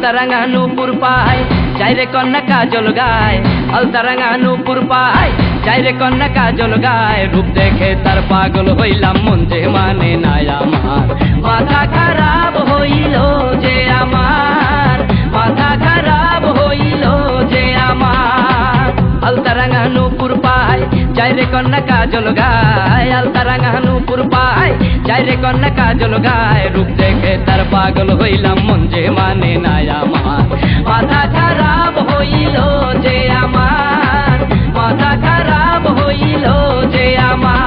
আলতারাঙা নূপুর পায় চাইরে কন্যা কাজল গায়, আলতারাঙা নূপুর পায় চাইরে কন্যা কাজল গায়। রূপ দেখে তার পাগল হইলাম, মন যে মানে নাই আমার। মাথা খারাপ হইল যে আমার, মাথা খারাপ হইল যে আমার। আলতারাঙা নূপুর পায় চাইরে কন্যা কাজল গায়, আলতারাঙা নূপুর পায় চাইরে কন্যা কাজল গায়। রূপ দেখে তার পাগল হইলাম, মন যে মানে নাই আমার। মাথা খারাপ হইল যে আমার, মাথা খারাপ হইল যে আমার।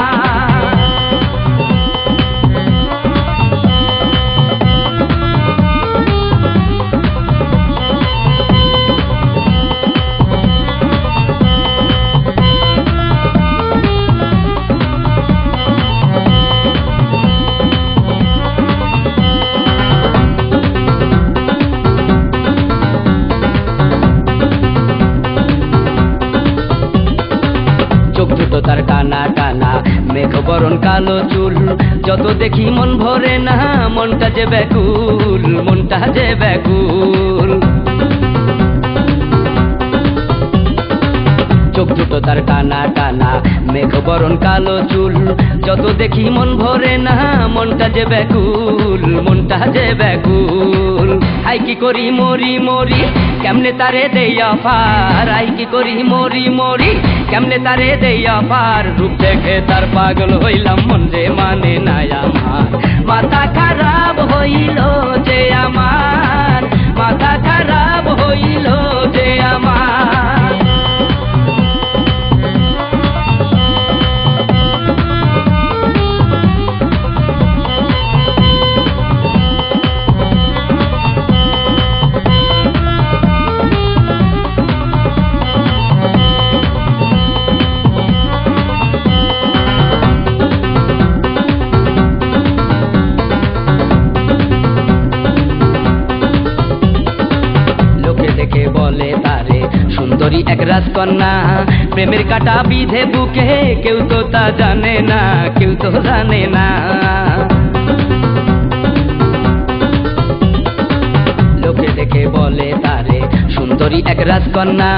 চোখ দুটো তার টানা টানা, মেঘ বরণ কালো চুল। যত দেখি মন ভরে না, মনটা যে ব্যাকুল, মনটা যে ব্যাকুল। চোখ দুটো তার টানা টানা, মেঘ বরণ কালো চুল। যত দেখি মন ভরে না, মনটা যে ব্যাকুল, মনটা যে ব্যাকুল। আই কি করি মরি মরি, কেমনে তারে দেয়া পার। আই কি করি মরি মরি, কেমনে তারে দেয়া পার। রূপ দেখে তার পাগল হইলাম, মন যে মানে নাই আমার। মাথা খারাপ হইল যে আমার, মাথা খারাপ হইল যে আমার। বলে তারে সুন্দরী এক রাজকন্যা, প্রেমের কাটা বিধে বুকে, কেউ তো তা জানে না, কেউ তো জানে না। লোকে দেখে বলে তারে সুন্দরী এক রাজকন্যা,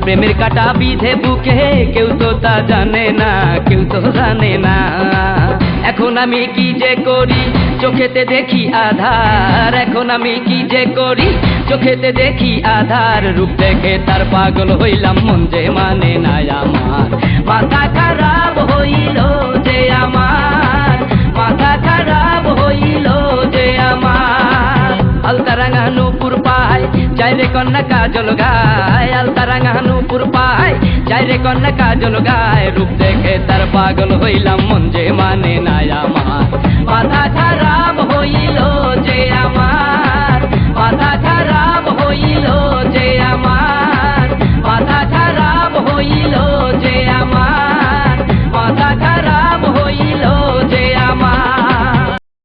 প্রেমের কাটা বিধে বুকে, কেউ তো তা জানে না, কেউ তো জানে না। এখন আমি কি যে করি, চোখেতে দেখি আধার। এখন আমি কি যে করি, চোখেতে দেখি আধার। রূপ দেখে তার পাগল হইলাম, মন যে মানে নাই আমার। মাথা খারাপ হইল যে আমার, মাথা খারাপ হইল যে আমার। আলতারাঙা নূপুর পায় চাইরে কন্যা কাজল গায়, আলতারাঙা নূপুর পায় চাইরে কন্যা কাজল গায়। রূপ দেখে তার পাগল হইলাম, মন যে মানে নাই আমার। মাথা খারাপ হইল